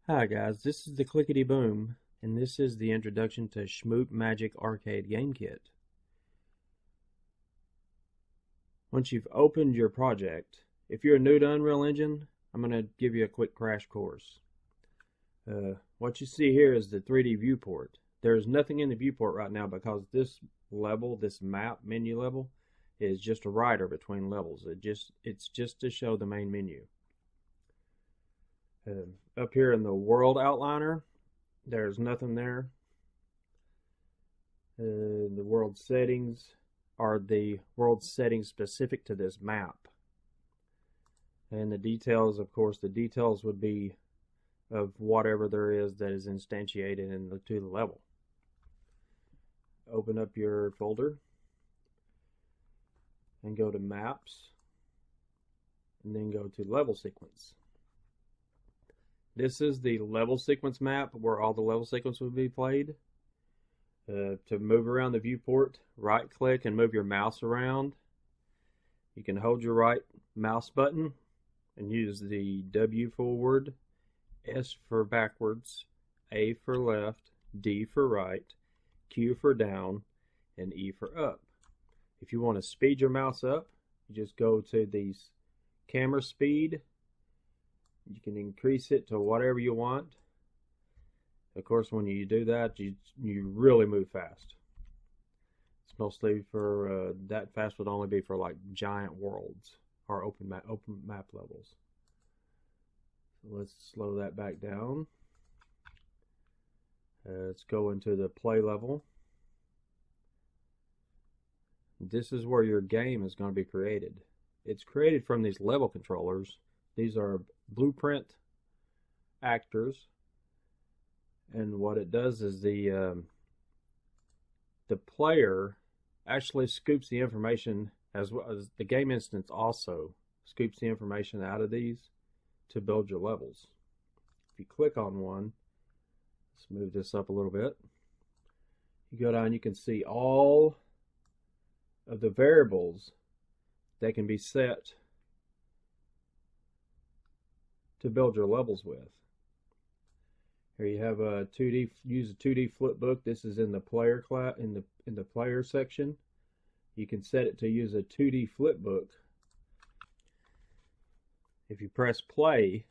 Hi guys, this is the Clickety Boom, and this is the introduction to SHMUP Magic Arcade Game Kit. Once you've opened your project, if you're new to Unreal Engine, I'm going to give you a quick crash course. What you see here is the 3D viewport. There's nothing in the viewport right now because this level, this map menu level, is just a rider between levels. It's just to show the main menu. Up here in the world outliner, there's nothing there. The world settings are the world settings specific to this map. And the details, of course, the details would be of whatever there is that is instantiated to the level. Open up your folder and go to Maps, and then go to Level Sequence. This is the level sequence map where all the level sequence will be played. To move around the viewport, right click and move your mouse around. You can hold your right mouse button and use the W forward, S for backwards, A for left, D for right, Q for down, and E for up. If you want to speed your mouse up, you just go to the camera speed. You can increase it to whatever you want. Of course, when you do that, you really move fast. It's mostly for that fast would only be for like giant worlds or open map levels. So let's slow that back down. Let's go into the play level. This is where your game is going to be created. It's created from these level controllers. These are blueprint actors, and what it does is the player actually scoops the information, as well as the game instance also scoops the information out of these to build your levels. If you click on one, let's move this up a little bit. You go down, you can see all of the variables that can be set to build your levels with. Here you have a 2D. Use a 2D flipbook. This is in the player class, in the player section. You can set it to use a 2D flipbook. If you press play,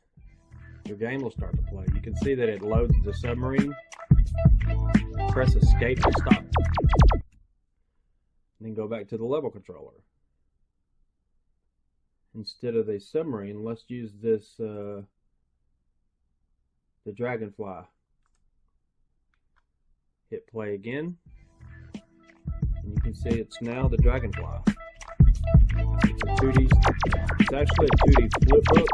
your game will start to play. You can see that it loads the submarine. Press escape to stop. And then go back to the level controller. Instead of the submarine, let's use this, the dragonfly. Hit play again, and you can see it's now the dragonfly. It's a 2D, it's actually a 2D flipbook,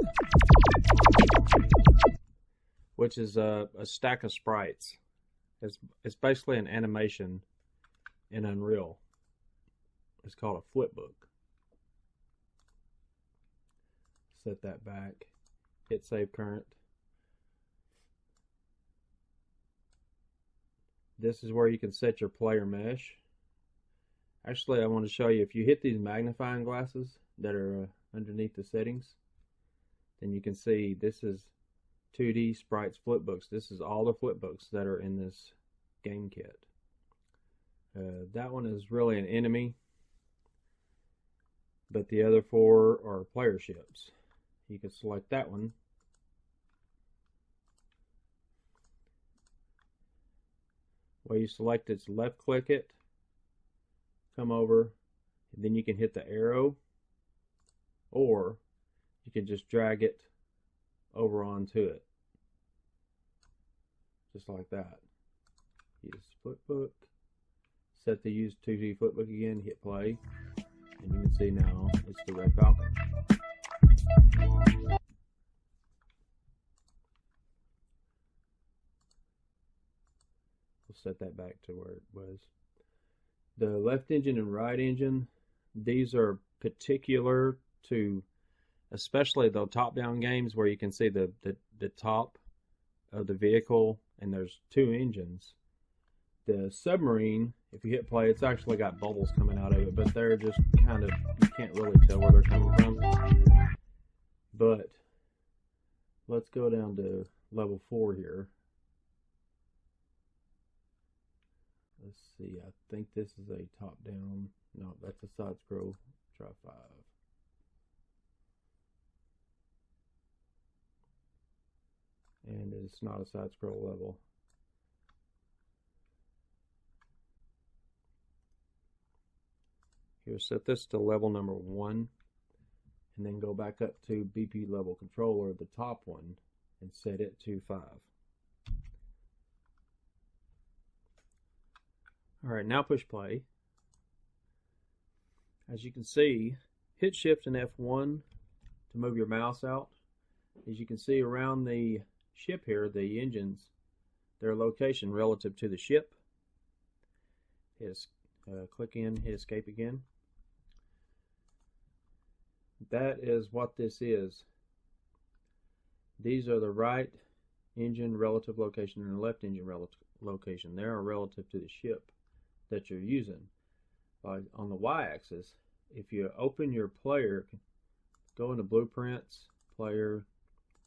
which is a stack of sprites. It's basically an animation in Unreal. It's called a flipbook. Set that back, hit save current. This is where you can set your player mesh. Actually, I want to show you, if you hit these magnifying glasses that are underneath the settings, then you can see this is 2D sprites flipbooks. This is all the flipbooks that are in this game kit. That one is really an enemy, but the other four are player ships. You can select that one. Well, you select it, left click it, come over, and then you can hit the arrow, or you can just drag it over onto it. Just like that. Use flipbook, set the use 2D flipbook again, hit play, and you can see now it's the Red Falcon. We'll set that back to where it was. The left engine and right engine, these are particular to especially the top-down games where you can see the top of the vehicle and there's two engines. The submarine, if you hit play, it's actually got bubbles coming out of it, but they're just kind of, you can't really tell where they're coming from. But let's go down to level 4 here. Let's see, I think this is a top down. No, that's a side scroll. Try 5. And it's not a side scroll level. Here, set this to level number 1, and then go back up to BP level controller, the top one, and set it to 5. Alright, now push play. As you can see, hit shift and F1 to move your mouse out. As you can see around the ship here, the engines, their location relative to the ship. Click in, hit escape again. That is what this is. These are the right engine relative location and the left engine relative location. They are relative to the ship that you're using. On the y-axis, if you open your player, go into blueprints, player,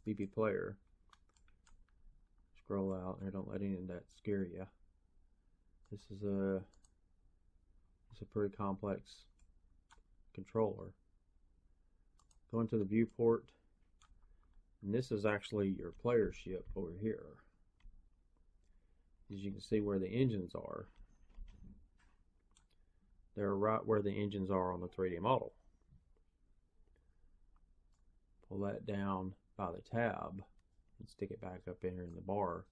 BP player, scroll out, and don't let any of that scare you. This is a pretty complex controller. Go into the viewport, and this is actually your player ship over here. As you can see where the engines are, they're right where the engines are on the 3D model. Pull that down by the tab and stick it back up in here in the bar,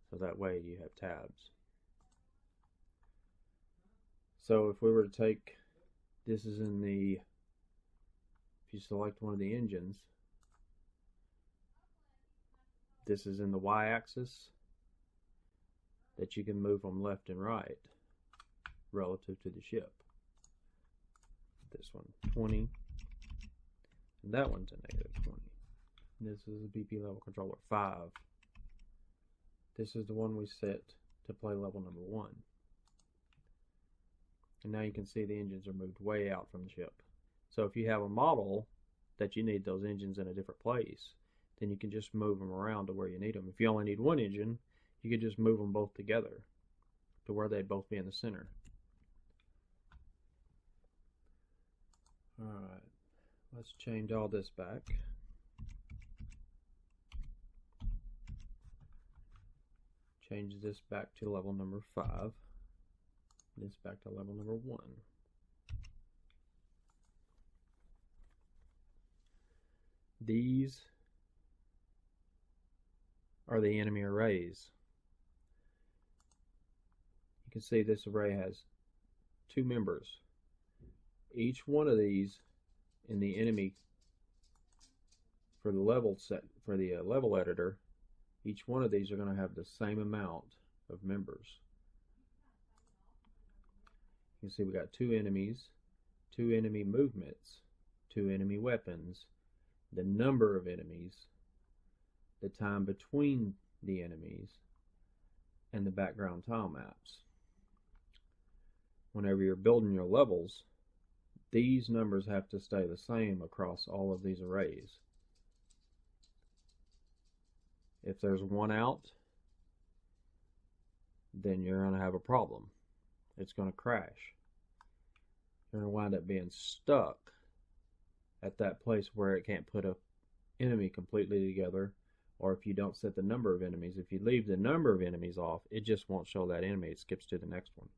so that way you have tabs. So if we were to take, this is in the, if you select one of the engines, this is in the y-axis, that you can move them left and right relative to the ship. This one 20, and that one's a -20. This is a BP level controller 5. This is the one we set to play level number 1. And now you can see the engines are moved way out from the ship. So if you have a model that you need those engines in a different place, then you can just move them around to where you need them. If you only need one engine, you could just move them both together to where they'd both be in the center. Alright, let's change all this back. Change this back to level number 5. This back to level number 1. These are the enemy arrays. You can see this array has 2 members. Each one of these in the enemy, for the level set, for the level editor, each one of these are going to have the same amount of members. You can see we got 2 enemies, 2 enemy movements, 2 enemy weapons, the number of enemies, the time between the enemies, and the background tile maps. Whenever you're building your levels, these numbers have to stay the same across all of these arrays. If there's one out, then you're going to have a problem. It's going to crash. You're going to wind up being stuck at that place where it can't put an enemy completely together, or if you don't set the number of enemies. If you leave the number of enemies off, it just won't show that enemy. It skips to the next one.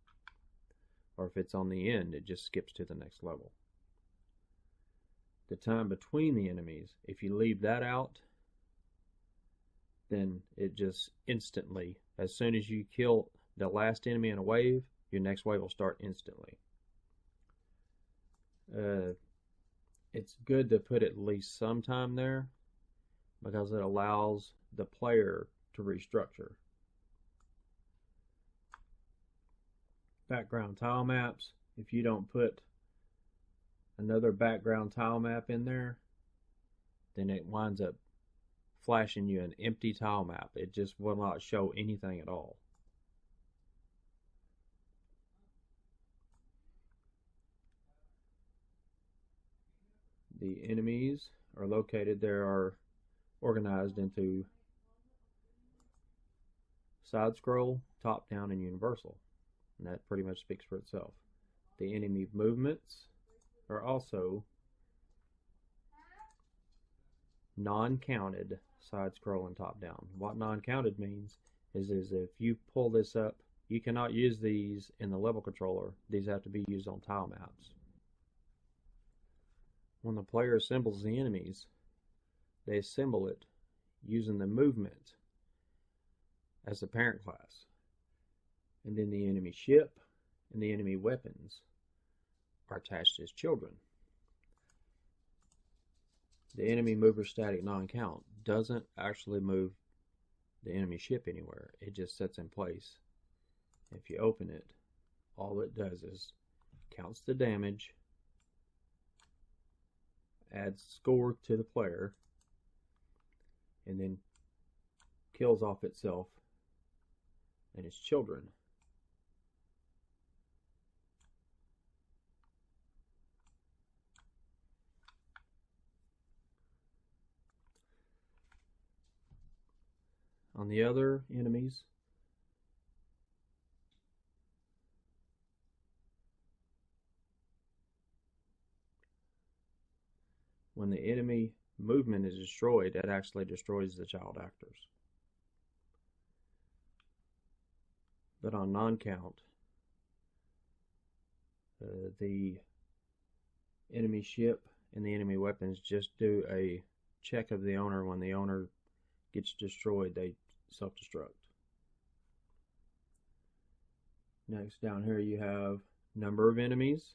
Or if it's on the end, it just skips to the next level. The time between the enemies, if you leave that out, then it just instantly, as soon as you kill the last enemy in a wave, your next wave will start instantly. It's good to put at least some time there, because it allows the player to restructure. Background tile maps, if you don't put another background tile map in there, then it winds up flashing you an empty tile map. It just will not show anything at all. The enemies are located. There are organized into side scroll, top down, and universal. And that pretty much speaks for itself. The enemy movements are also non-counted side scroll and top down. What non-counted means is if you pull this up, you cannot use these in the level controller. These have to be used on tile maps. When the player assembles the enemies, they assemble it using the movement as the parent class. And then the enemy ship and the enemy weapons are attached as children. The enemy mover static non-count doesn't actually move the enemy ship anywhere. It just sits in place. If you open it, all it does is counts the damage, adds score to the player, and then kills off itself and its children. On the other enemies, when the enemy movement is destroyed, it actually destroys the child actors. But on non-count, the enemy ship and the enemy weapons just do a check of the owner. When the owner gets destroyed, they self-destruct. Next, down here you have number of enemies.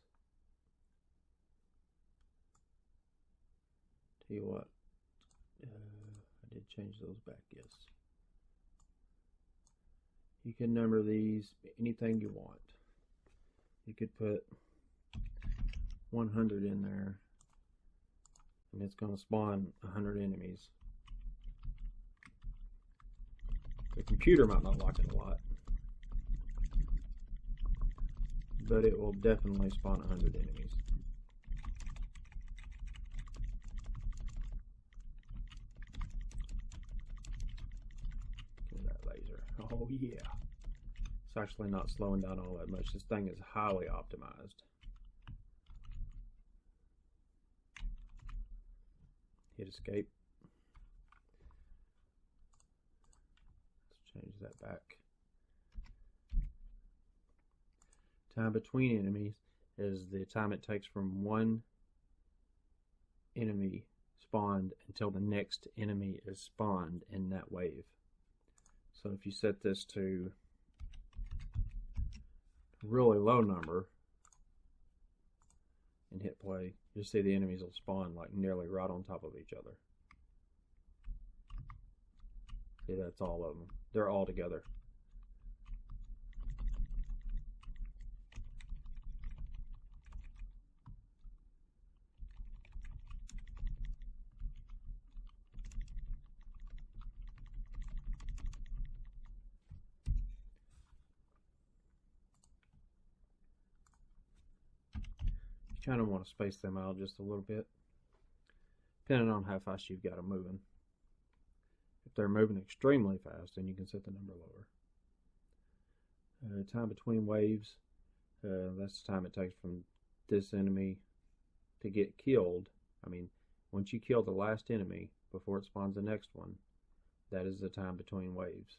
Tell you what, I did change those back, yes. You can number these anything you want. You could put 100 in there, and it's going to spawn 100 enemies. The computer might not like it a lot, but it will definitely spawn 100 enemies. Look at that laser. Oh yeah. It's actually not slowing down all that much. This thing is highly optimized. Hit escape. Change that back. Time between enemies is the time it takes from one enemy spawned until the next enemy is spawned in that wave. So if you set this to a really low number and hit play, you'll see the enemies will spawn like nearly right on top of each other. See, that's all of them. They're all together. You kind of want to space them out just a little bit, depending on how fast you've got them moving. If they're moving extremely fast, then you can set the number lower. Time between waves, that's the time it takes from this enemy to get killed. I mean, once you kill the last enemy before it spawns the next one, that is the time between waves.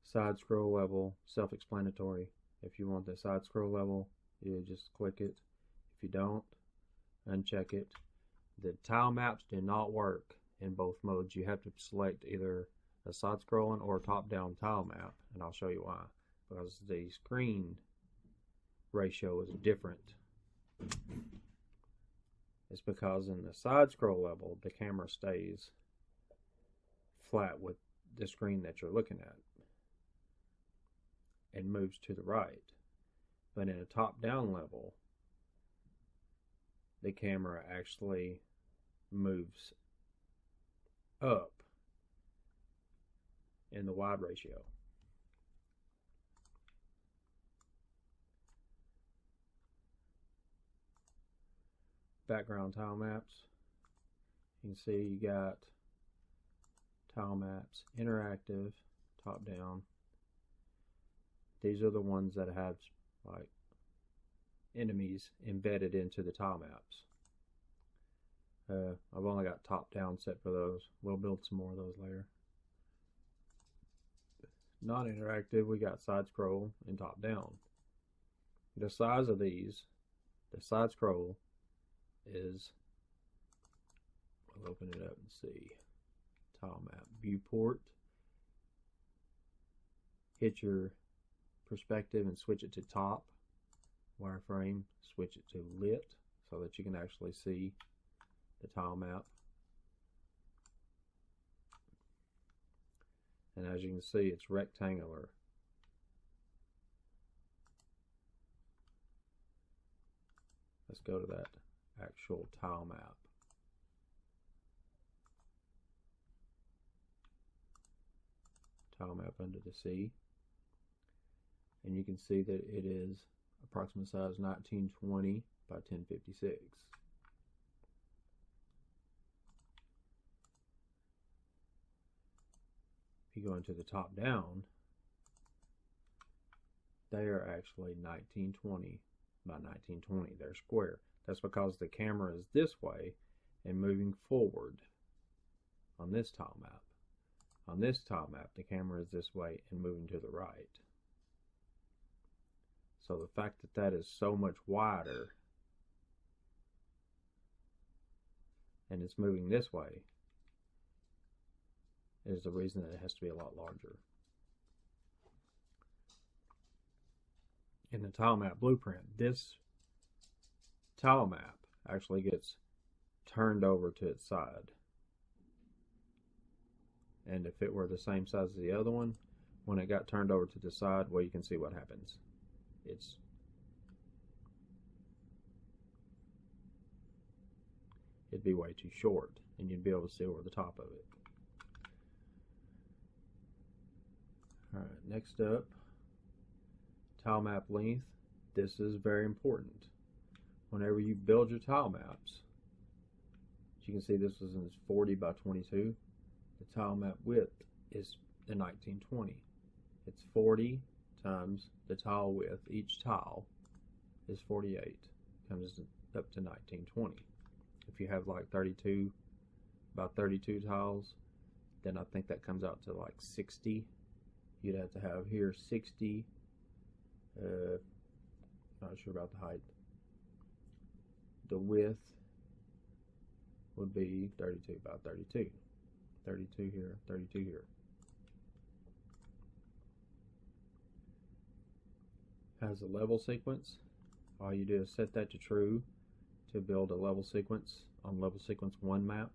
Side scroll level, self-explanatory. If you want the side scroll level, you just click it. If you don't, uncheck it. The tile maps do not work in both modes. You have to select either a side scrolling or top down tile map, and I'll show you why. Because the screen ratio is different. It's because in the side scroll level, the camera stays flat with the screen that you're looking at and moves to the right. But in a top down level, the camera actually moves up in the wide ratio. Background tile maps. You can see you got tile maps, interactive, top down. These are the ones that have like enemies embedded into the tile maps. I've only got top down set for those. We'll build some more of those later. Non-interactive, we got side scroll and top down. The size of these, the side scroll is, I'll open it up and see, tile map, viewport, hit your perspective and switch it to top, wireframe, switch it to lit so that you can actually see the tile map. And as you can see, it's rectangular. Let's go to that actual tile map. Tile map under the sea. And you can see that it is approximate size 1920 by 1056. If you go into the top down, they are actually 1920 by 1920. They're square. That's because the camera is this way and moving forward on this tile map. On this tile map, the camera is this way and moving to the right. So the fact that that is so much wider and it's moving this way is the reason that it has to be a lot larger. In the tile map blueprint, this tile map actually gets turned over to its side. And if it were the same size as the other one, when it got turned over to the side, well, you can see what happens. It'd be way too short, and you'd be able to see over the top of it. Alright, next up, tile map length. This is very important. Whenever you build your tile maps, as you can see, this is 40 by 22. The tile map width is the 1920. It's 40 times the tile width. Each tile is 48. Comes up to 1920. If you have like 32, about 32 tiles, then I think that comes out to like 60. You'd have to have here 60. Not sure about the height. The width would be 32 by 32. 32 here, 32 here. Has a level sequence. All you do is set that to true to build a level sequence on level sequence 1 map.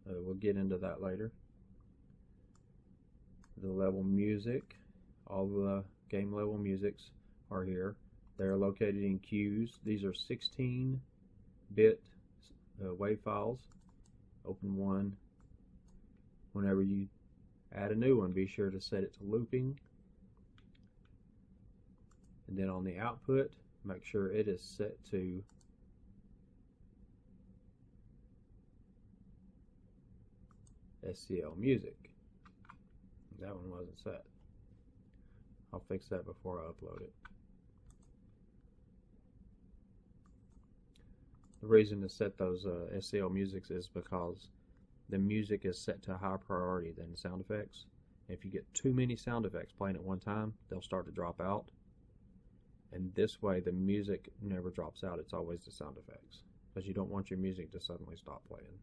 We'll get into that later. The level music, all the game level musics are here. They're located in queues. These are 16-bit WAV files. Open one. Whenever you add a new one, be sure to set it to looping. And then on the output, make sure it is set to SCL music. That one wasn't set. I'll fix that before I upload it. The reason to set those SCL musics is because the music is set to higher priority than sound effects. If you get too many sound effects playing at one time, they'll start to drop out. And this way the music never drops out, it's always the sound effects. Because you don't want your music to suddenly stop playing.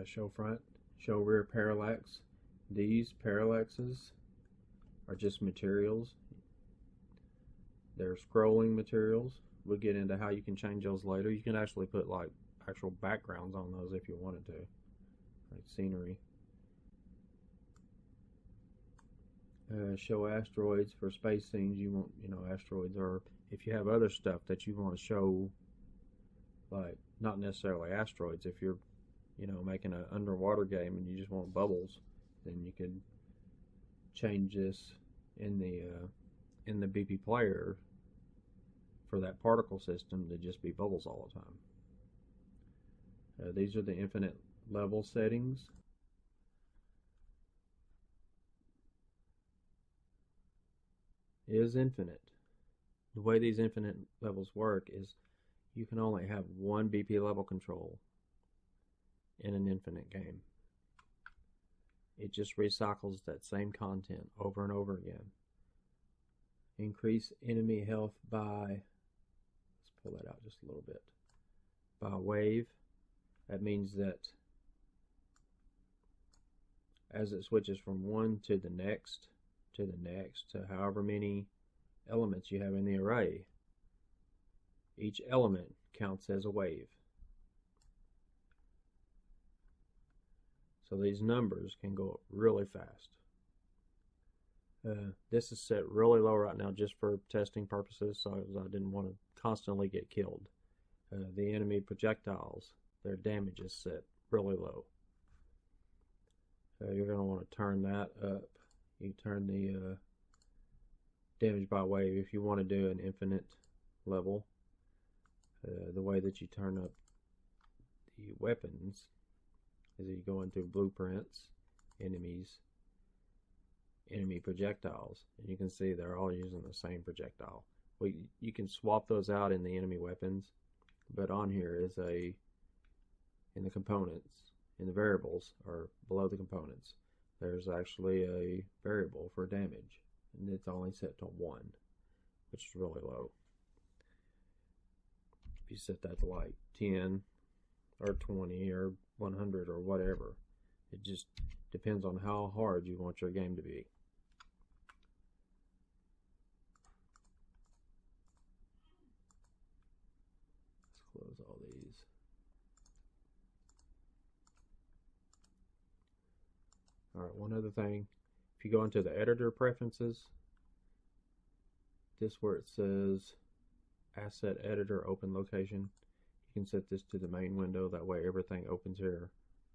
Show front, show rear parallax. These parallaxes are just materials. They're scrolling materials. We'll get into how you can change those later. You can actually put like actual backgrounds on those if you wanted to, like scenery. Show asteroids for space scenes. You want, asteroids, or if you have other stuff that you want to show, like not necessarily asteroids. If you're, making an underwater game and you just want bubbles, then you could change this in the BP player for that particle system to just be bubbles all the time. These are the infinite level settings. Is infinite. The way these infinite levels work is you can only have one BP level control in an infinite game. It just recycles that same content over and over again. Increase enemy health by, let's pull that out just a little bit, by wave. That means that as it switches from one to the next, to however many elements you have in the array, each element counts as a wave. So these numbers can go up really fast. This is set really low right now just for testing purposes, so I didn't want to constantly get killed. The enemy projectiles, their damage is set really low. So you're going to want to turn that up. You turn the damage by wave if you want to do an infinite level. The way that you turn up the weapons is you go into blueprints, enemies, enemy projectiles, and you can see they're all using the same projectile. Well, you can swap those out in the enemy weapons, but on here is in the components, in the variables, or below the components, there's actually a variable for damage, and it's only set to 1, which is really low. If you set that to like 10 or 20 or 100 or whatever, it just depends on how hard you want your game to be. Let's close all these. Alright, one other thing. If you go into the editor preferences, this where it says asset editor open location, you can set this to the main window. That way everything opens here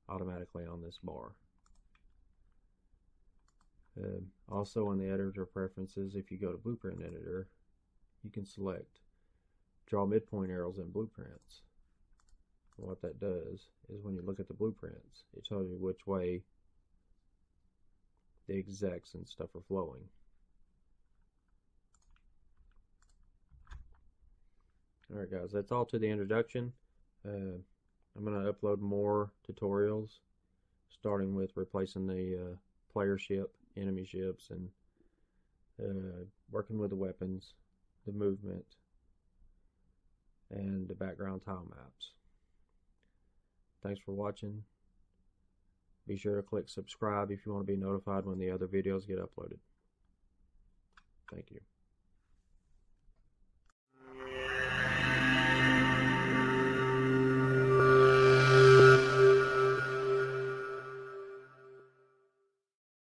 automatically on this bar. Also in the editor preferences, if you go to blueprint editor, you can select draw midpoint arrows in blueprints. And what that does is when you look at the blueprints, it tells you which way the execs and stuff are flowing. Alright guys, that's all to the introduction. I'm going to upload more tutorials, starting with replacing the player ship, enemy ships, and working with the weapons, the movement, and the background tile maps. Thanks for watching. Be sure to click subscribe if you want to be notified when the other videos get uploaded. Thank you.